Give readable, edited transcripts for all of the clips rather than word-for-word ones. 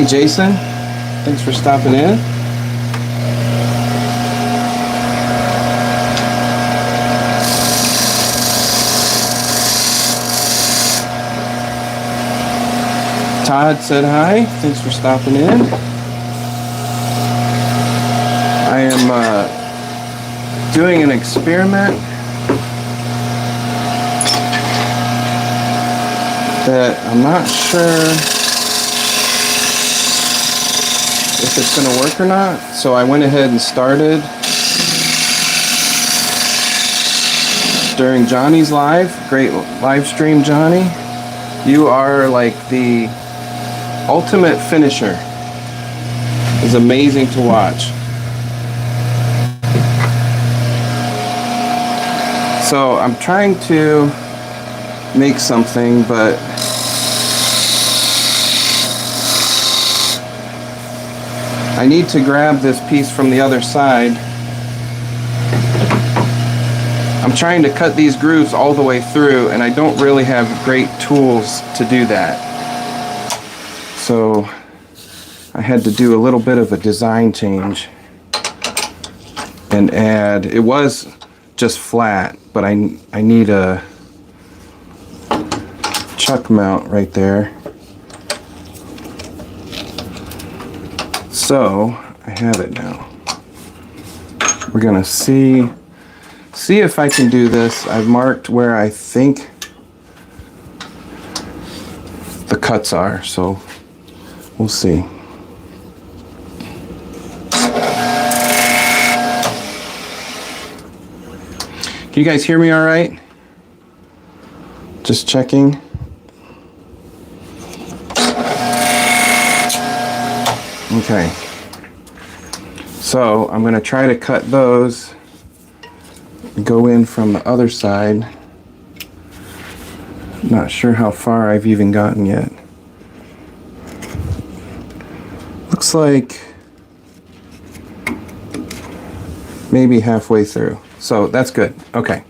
Hey Jason, thanks for stopping in. Todd said hi, thanks for stopping in. I am doing an experiment that I'm not sure if it's going to work or not, so I went ahead and started during Johnny's live. Great live stream, Johnny. You are like the ultimate finisher. It's amazing to watch. So I'm trying to make something, but I need to grab this piece from the other side. I'm trying to cut these grooves all the way through, and I don't really have great tools to do that. So I had to do a little bit of a design change and add, it was just flat, but I need a chuck mount right there. So I have it now. We're gonna see if I can do this. I've marked where I think the cuts are, so we'll see. Can you guys hear me all right? Just checking. Okay, so I'm going to try to cut those, go in from the other side. Not sure how far I've even gotten yet. Looks like maybe halfway through, so that's good. Okay.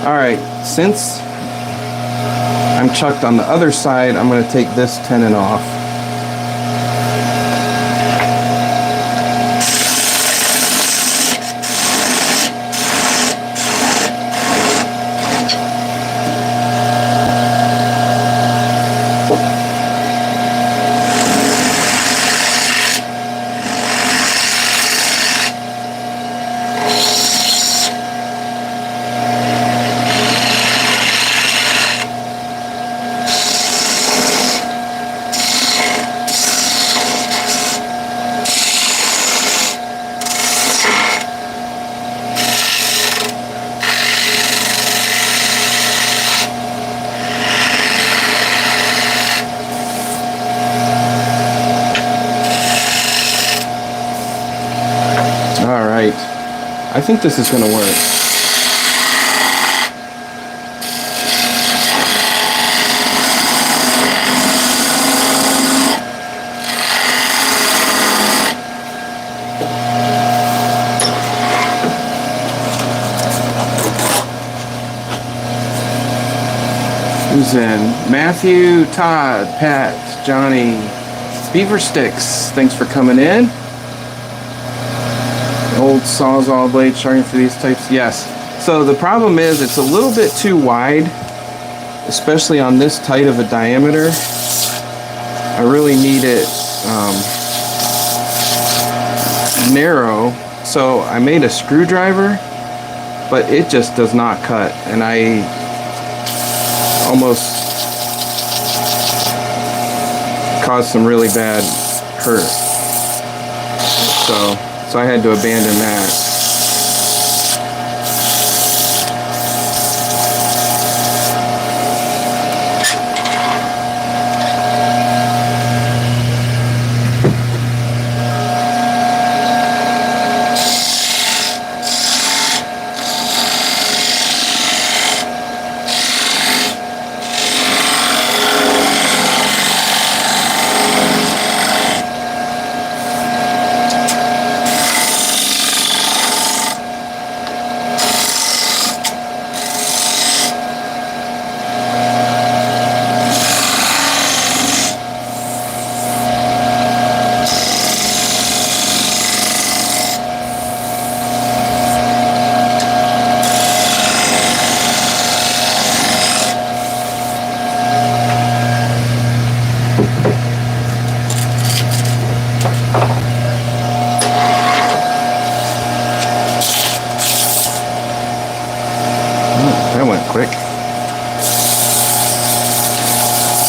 Alright, since I'm chucked on the other side, I'm going to take this tenon off. I think this is going to work. Who's in? Matthew, Todd, Pat, Johnny, Beaver Sticks. Thanks for coming in. Old Sawzall blade sharpening for these types. Yes. So the problem is it's a little bit too wide, especially on this tight of a diameter. I really need it narrow. So I made a screwdriver, but it just does not cut, and I almost caused some really bad hurt. So I had to abandon that.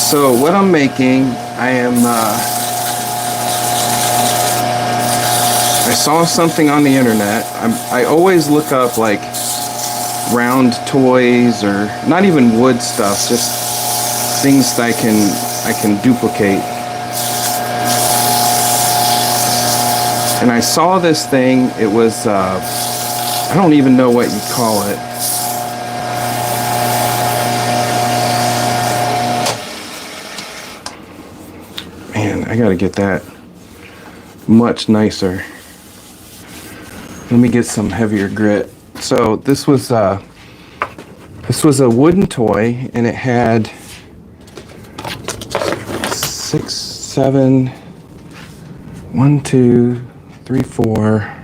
So what I'm making, I saw something on the internet. I always look up like round toys, or not even wood stuff, just things that I can duplicate. And I saw this thing. It was I don't even know what you call it. Man, I gotta get that much nicer. Let me get some heavier grit. So this was a wooden toy, and it had 6, 7, 1, 2, 3, 4,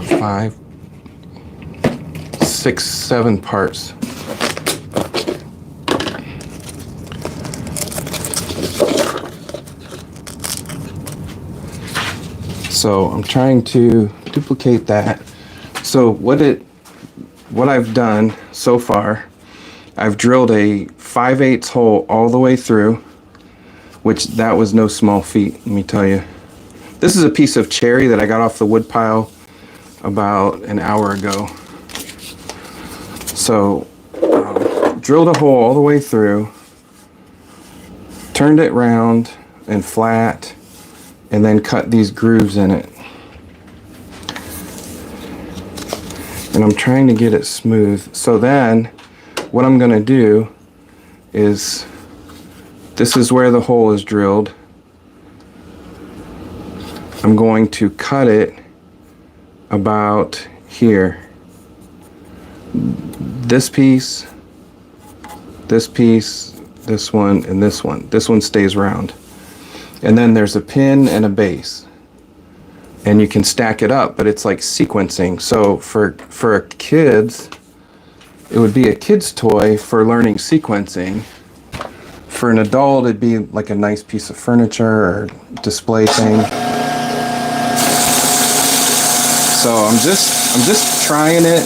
5, 6, 7 parts. So I'm trying to duplicate that. So what I've done so far, I've drilled a 5/8 hole all the way through, which that was no small feat, let me tell you. This is a piece of cherry that I got off the wood pile about an hour ago. So drilled a hole all the way through, turned it round and flat, and then cut these grooves in it. And I'm trying to get it smooth. So then what I'm gonna do is, this is where the hole is drilled. I'm going to cut it about here. This piece, this one, and this one. This one stays round. And then there's a pin and a base. And you can stack it up, but it's like sequencing. So for kids, it would be a kid's toy for learning sequencing. For an adult, it'd be like a nice piece of furniture or display thing. So I'm just trying it.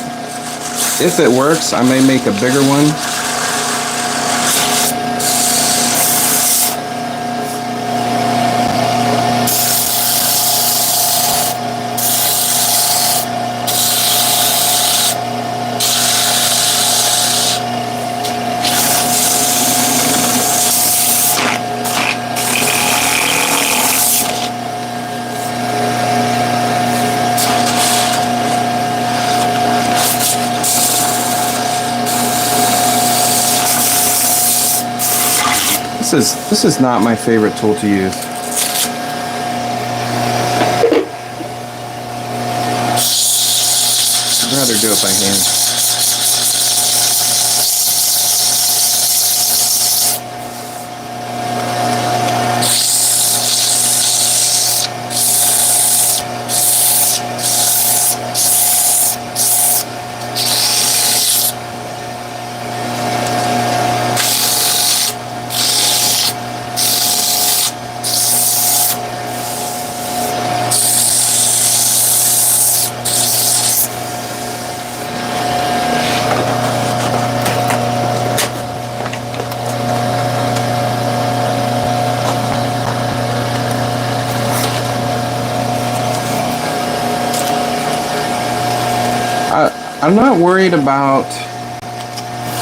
If it works, I may make a bigger one. This is not my favorite tool to use. I'd rather do it by hand. I'm not worried about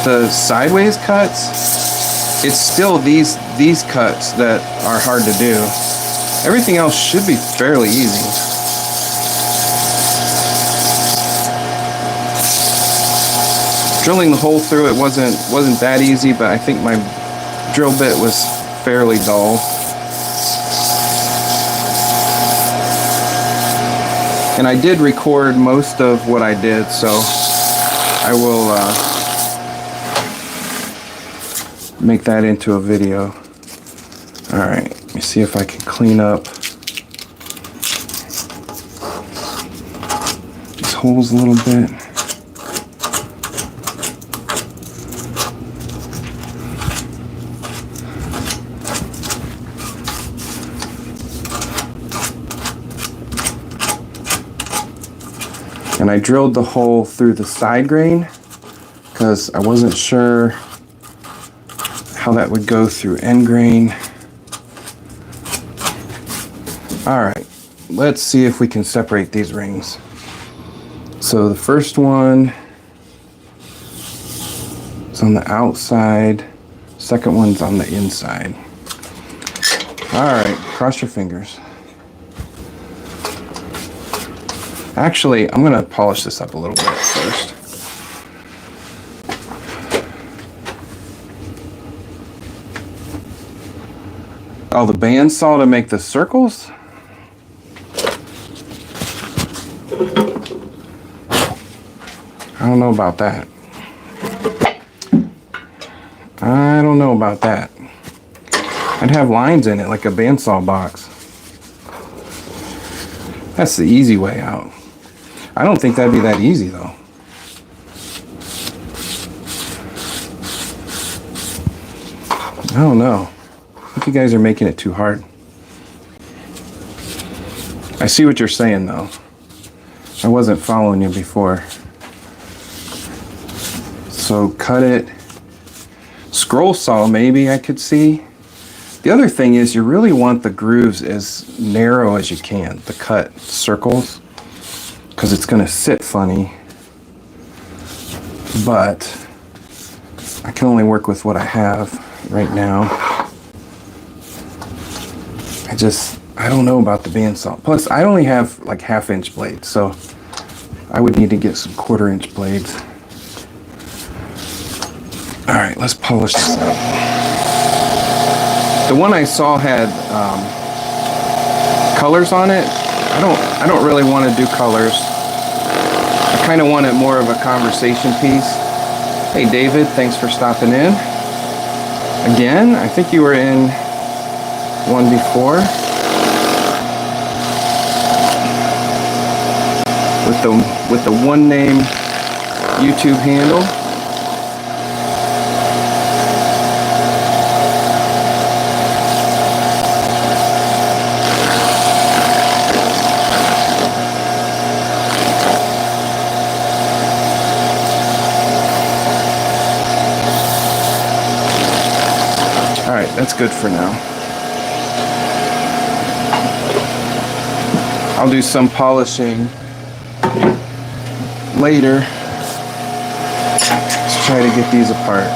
the sideways cuts. It's still these cuts that are hard to do. Everything else should be fairly easy. Drilling the hole through it wasn't that easy, but I think my drill bit was fairly dull. And I did record most of what I did, so I will make that into a video. Alright, let me see if I can clean up these holes a little bit. And I drilled the hole through the side grain because I wasn't sure how that would go through end grain. All right, let's see if we can separate these rings. So the first one is on the outside, second one's on the inside. All right, cross your fingers. Actually, I'm gonna polish this up a little bit first. Oh, the bandsaw to make the circles? I don't know about that. I don't know about that. I'd have lines in it like a bandsaw box. That's the easy way out. I don't think that'd be that easy though. I don't know. I think you guys are making it too hard. I see what you're saying though. I wasn't following you before. So cut it. Scroll saw maybe I could see. The other thing is you really want the grooves as narrow as you can, the cut circles, because it's going to sit funny. But I can only work with what I have right now. I don't know about the bandsaw. Plus, I only have like 1/2 inch blades, so I would need to get some 1/4 inch blades. All right, let's polish this up. The one I saw had colors on it. I don't really want to do colors. I kind of want it more of a conversation piece. Hey David, thanks for stopping in. Again, I think you were in one before. With the one name YouTube handle. Alright, that's good for now. I'll do some polishing later. Let's try to get these apart.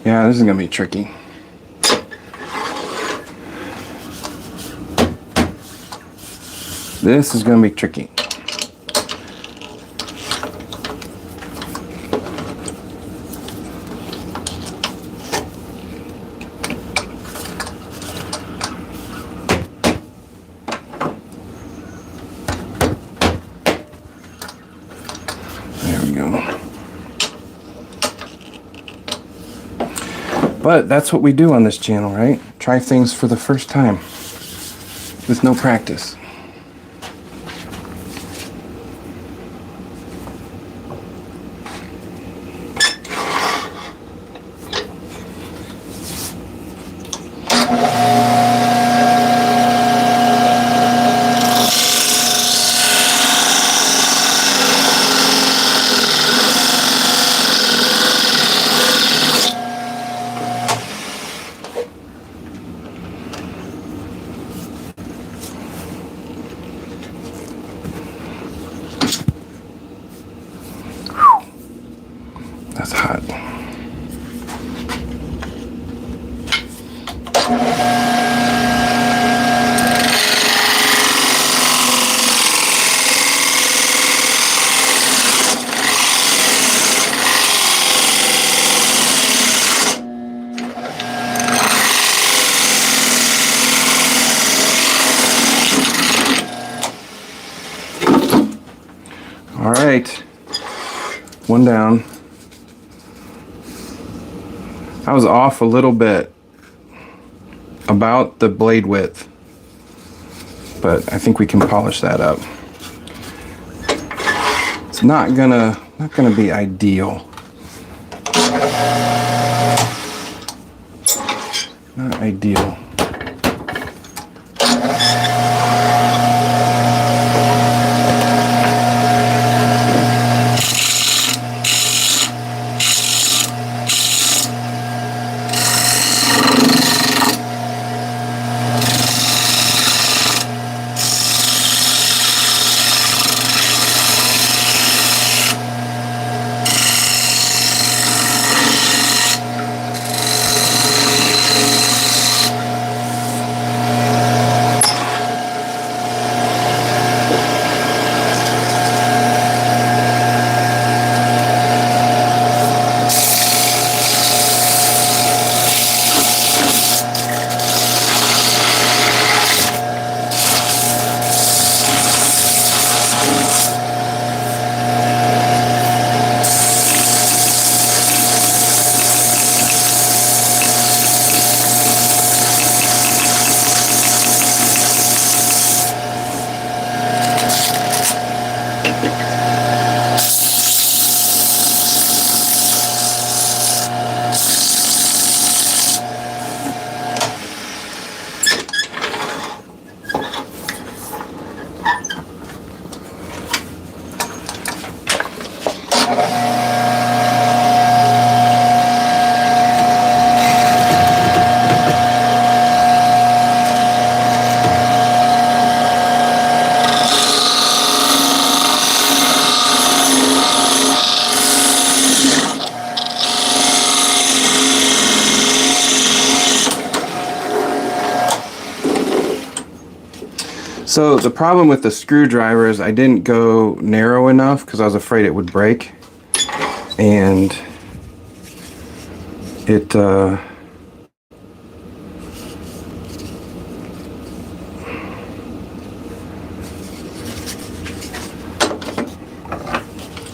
Yeah, this is gonna be tricky. This is gonna be tricky. There we go. But that's what we do on this channel, right? Try things for the first time with no practice. That's hot. one down. I was off a little bit about the blade width, but I think we can polish that up. It's not gonna be ideal. Not ideal. So the problem with the screwdriver is I didn't go narrow enough because I was afraid it would break, and it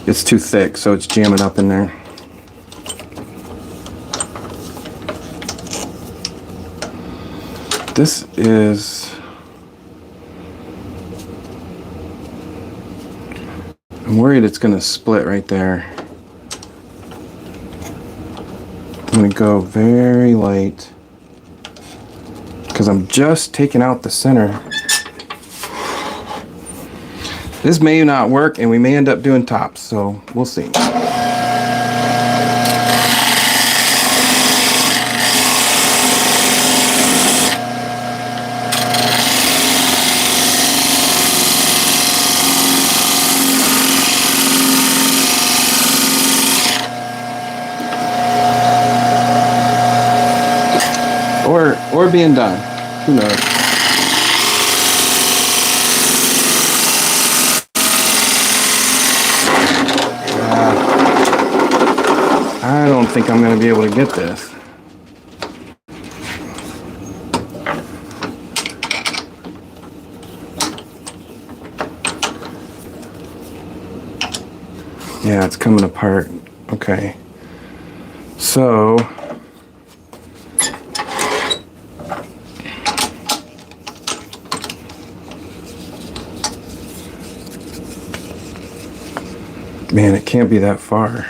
it's too thick, so it's jamming up in there. This is, I'm worried it's going to split right there. I'm going to go very light because I'm just taking out the center. This may not work and we may end up doing tops, so we'll see. Or being done. Who knows? I don't think I'm going to be able to get this. Yeah, it's coming apart. Okay. So man, it can't be that far.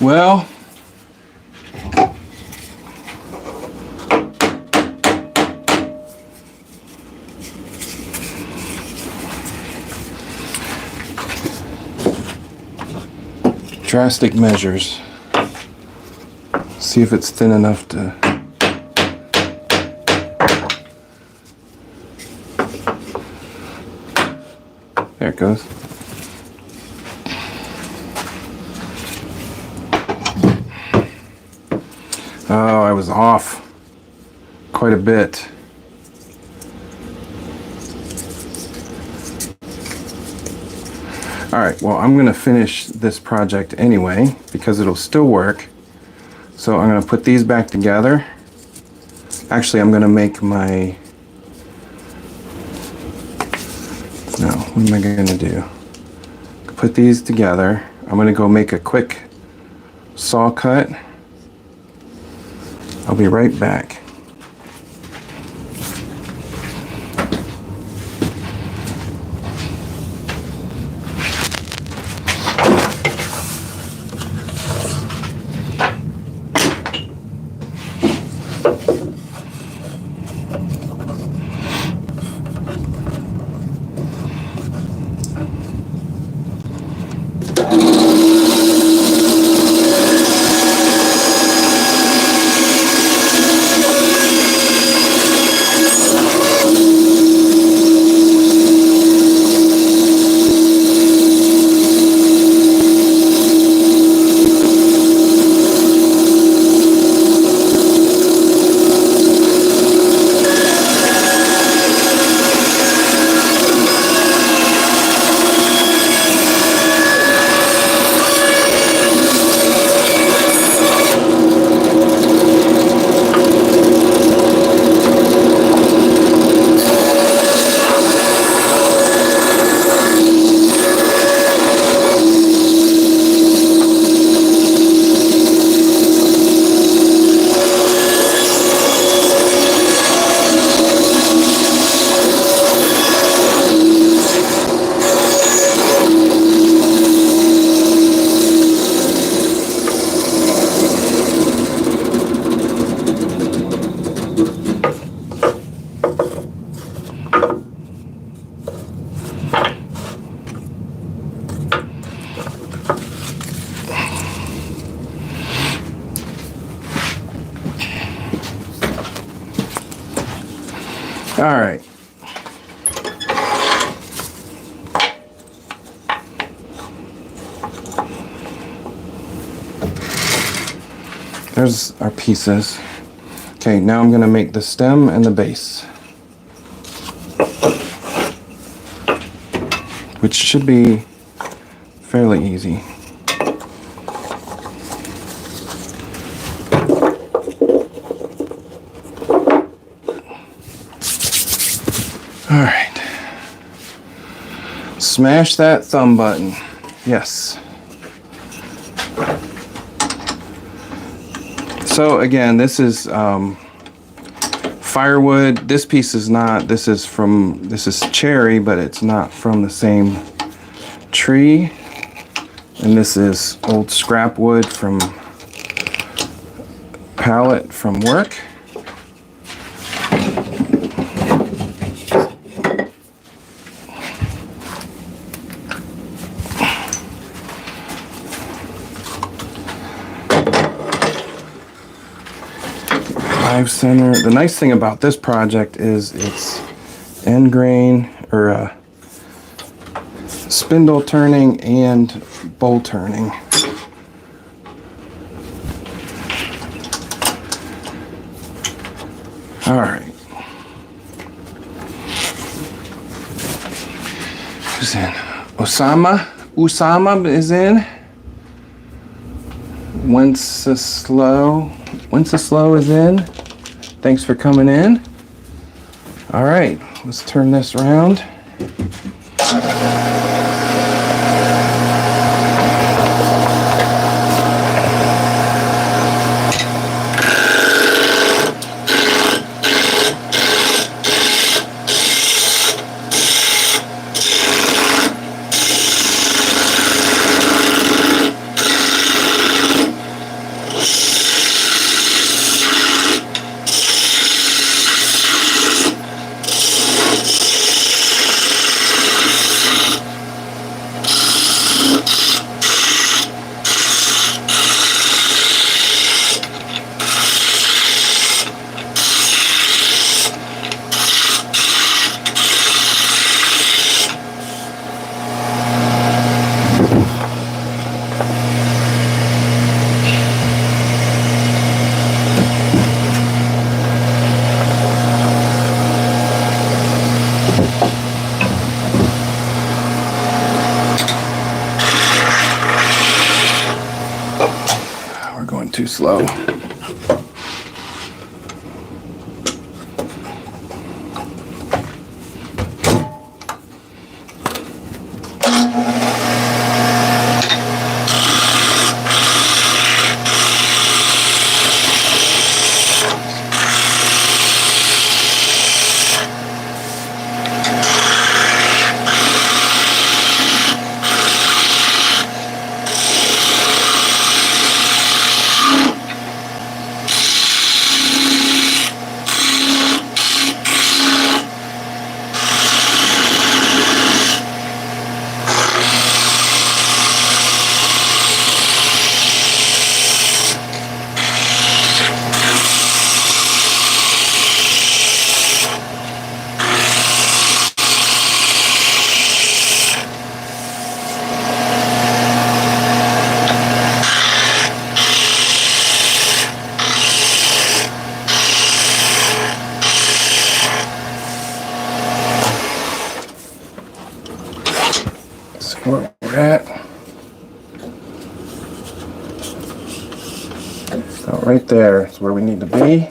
Well, drastic measures. See if it's thin enough to. There it goes. Oh, I was off quite a bit. All right, well, I'm gonna finish this project anyway because it'll still work. So I'm gonna put these back together. Actually, I'm gonna make my, no, what am I gonna do? Put these together. I'm gonna go make a quick saw cut. I'll be right back. All right. There's our pieces. Okay, now I'm going to make the stem and the base, which should be fairly easy. All right. Smash that thumb button. Yes. So again, this is firewood. This piece is not. This is cherry, but it's not from the same tree. And this is old scrap wood from pallet from work. Center. The nice thing about this project is it's end grain or spindle turning and bowl turning. All right. Who's in? Usama is in. Wenceslow is in. Thanks for coming in. All right, let's turn this around. too slow. Where we're at. So right there is where we need to be.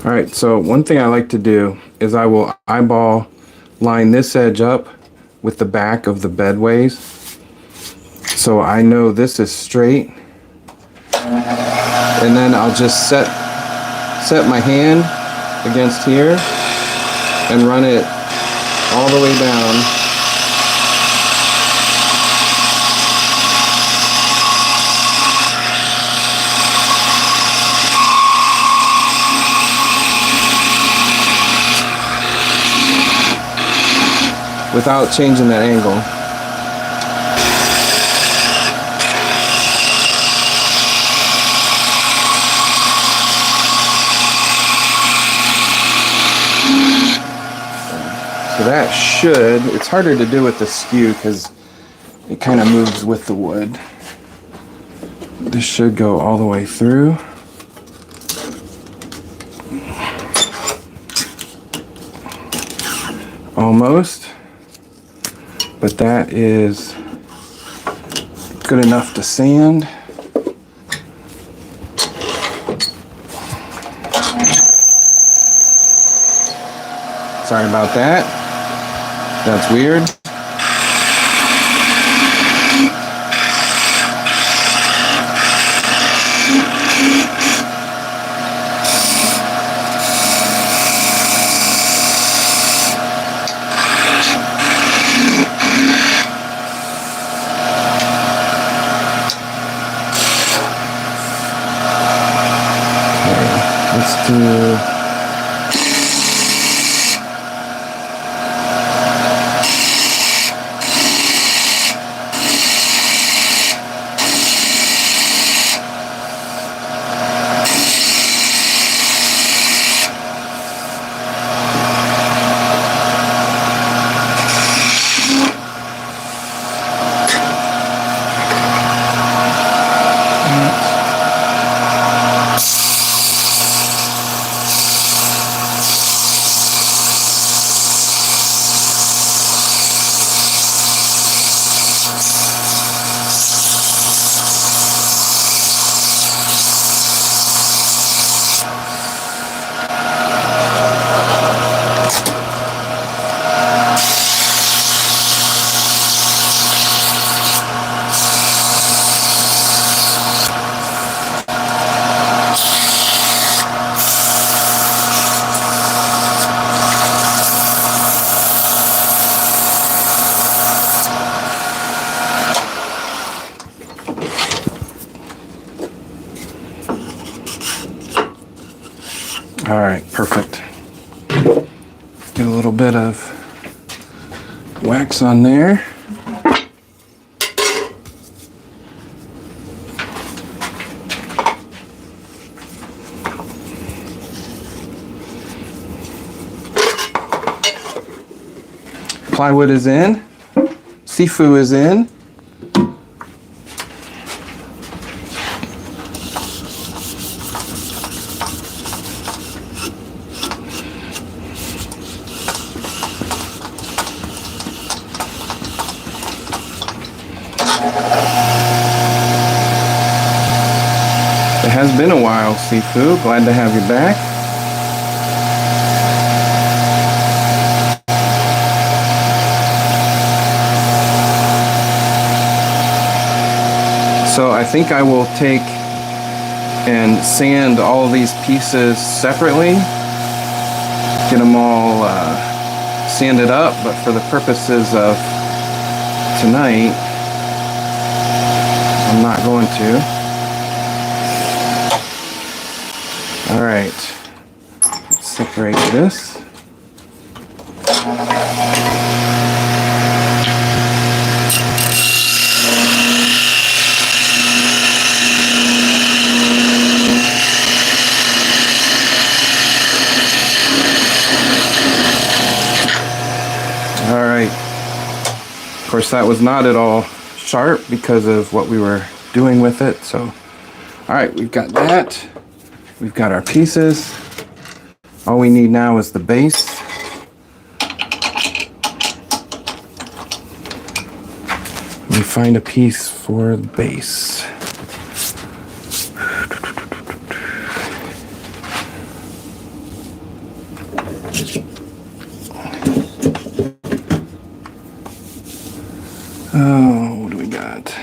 All right, so one thing I like to do is I will eyeball line this edge up with the back of the bedways, so I know this is straight, and then I'll just set my hand against here and run it all the way down. Without changing that angle. So that should, it's harder to do with the skew because it kind of moves with the wood. This should go all the way through. Almost. But that is good enough to sand. Sorry about that. That's weird. Let's do... All right, perfect. Get a little bit of wax on there. Plywood is in. Sifu is in. It has been a while, Sifu. Glad to have you back. So I think I will take and sand all of these pieces separately, get them all sanded up, but for the purposes of tonight, I'm not going to. All right, let's separate this. All right, of course that was not at all sharp because of what we were doing with it. So, all right, we've got that. We've got our pieces. All we need now is the base. Let me find a piece for the base. Oh, what do we got?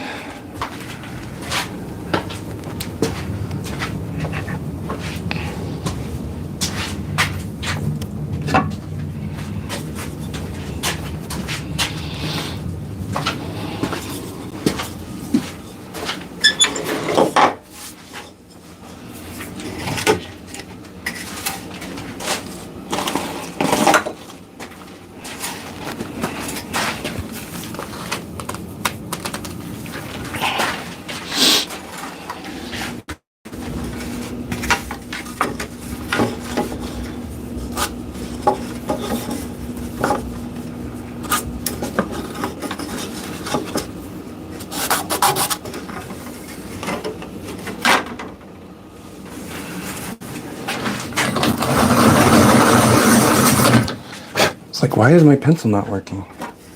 Like, why is my pencil not working?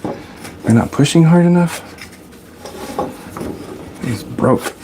Am I not pushing hard enough? It's broke.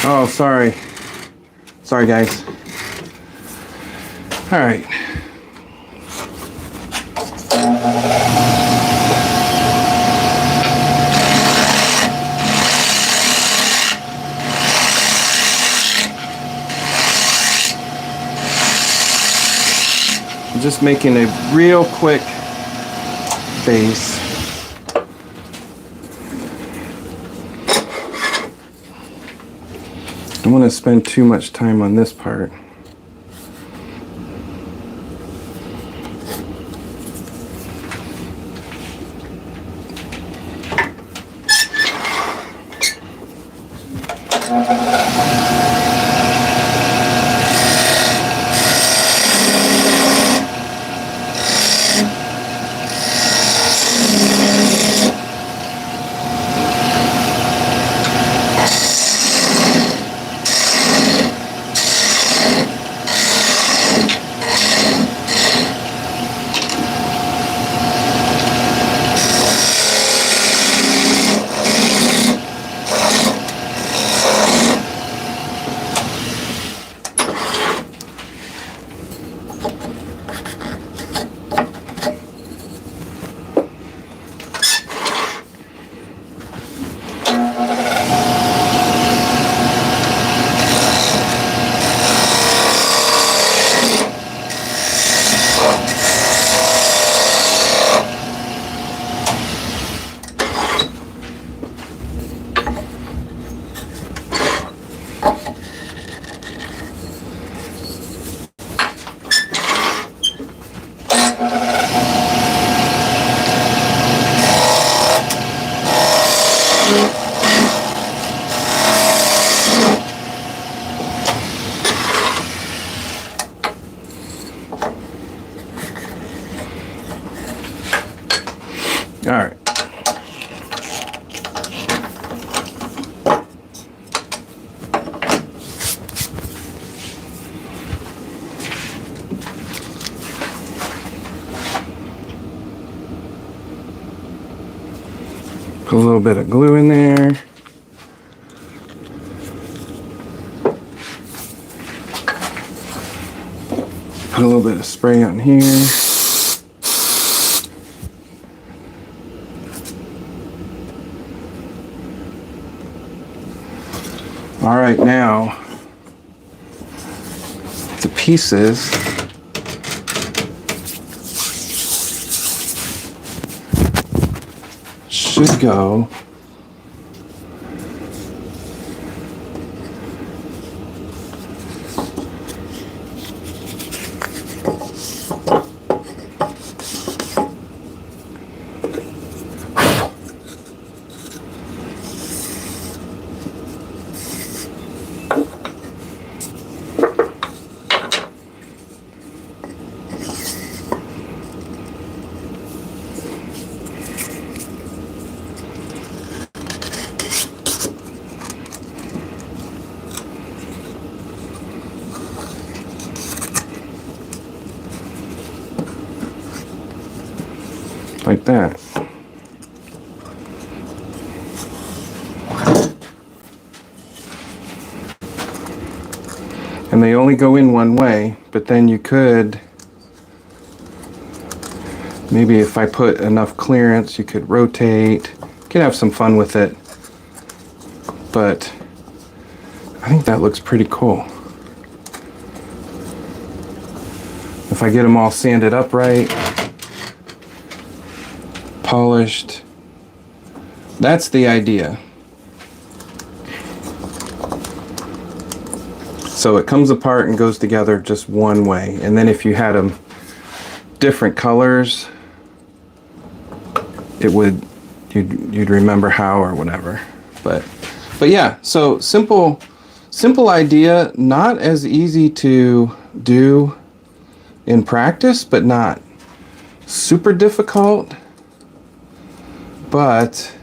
Oh, sorry. Sorry, guys. All right. I'm just making a real quick base. Don't want to spend too much time on this part. All right. Put a little bit of glue in there. Put a little bit of spray on here. All right, now the pieces should go like that. And they only go in one way, but then you could, maybe if I put enough clearance, you could rotate. You could have some fun with it. But I think that looks pretty cool. If I get them all sanded up right, polished. That's the idea. So it comes apart and goes together just one way. And then if you had them different colors, it would, you'd remember how or whatever. But yeah, so simple idea, not as easy to do in practice, but not super difficult. But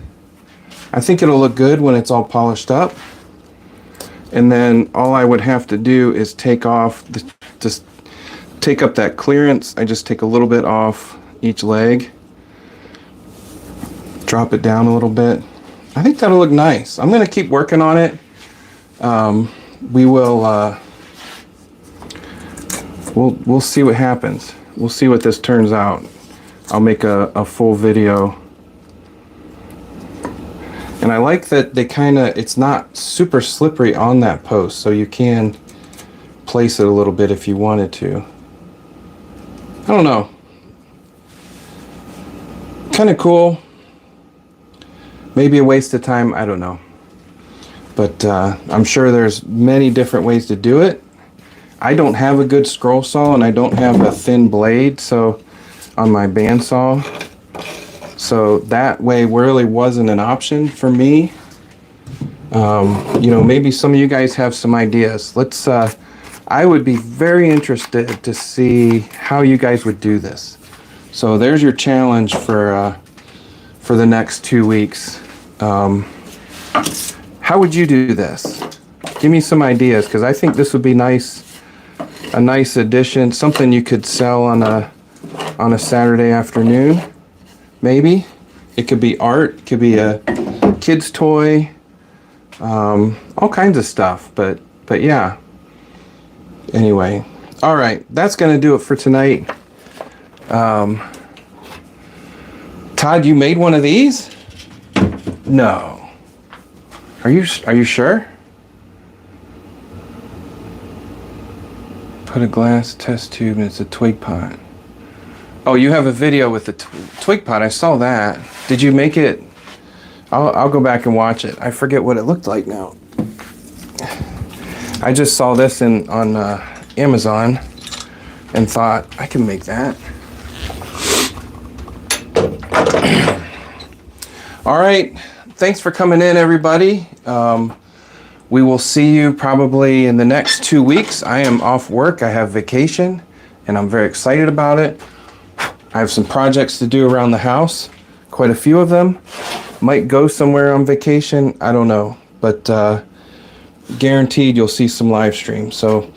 I think it'll look good when it's all polished up. And then all I would have to do is take off, just take up that clearance. I just take a little bit off each leg, drop it down a little bit. I think that'll look nice. I'm gonna keep working on it. we will we'll see what happens. We'll see what this turns out. I'll make a full video. And I like that they it's not super slippery on that post, so you can place it a little bit if you wanted to. I don't know. Kind of cool. Maybe a waste of time, I don't know. But I'm sure there's many different ways to do it. I don't have a good scroll saw and I don't have a thin blade on my bandsaw. So that way really wasn't an option for me. You know, maybe some of you guys have some ideas. I would be very interested to see how you guys would do this. So there's your challenge for the next 2 weeks. How would you do this? Give me some ideas, because I think this would be a nice addition, something you could sell on a Saturday afternoon. Maybe it could be art, it could be a kid's toy, all kinds of stuff. But yeah. Anyway, all right, that's gonna do it for tonight. Todd, you made one of these? No. Are you sure? Put a glass test tube and it's a twig pot. Oh, you have a video with the twig pot. I saw that. Did you make it? I'll go back and watch it. I forget what it looked like now. I just saw this on Amazon and thought I can make that. All right. Thanks for coming in, everybody. We will see you probably in the next 2 weeks. I am off work. I have vacation and I'm very excited about it. I have some projects to do around the house, quite a few of them. Might go somewhere on vacation, I don't know, but guaranteed you'll see some live streams. So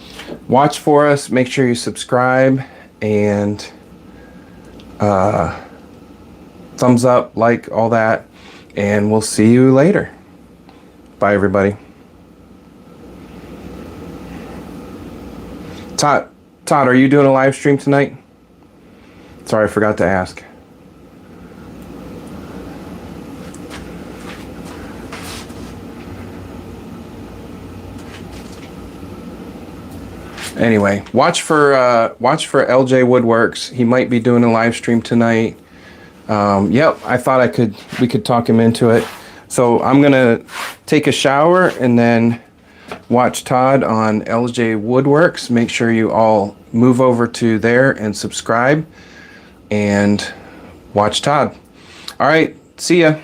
watch for us, make sure you subscribe, and thumbs up, like, all that, and we'll see you later. Bye, everybody. Todd, are you doing a live stream tonight? Sorry, I forgot to ask. Anyway, watch for LJ Woodworks. He might be doing a live stream tonight. Yep, I thought we could talk him into it. So I'm gonna take a shower and then watch Todd on LJ Woodworks. Make sure you all move over to there and subscribe and watch Todd. All right, see ya.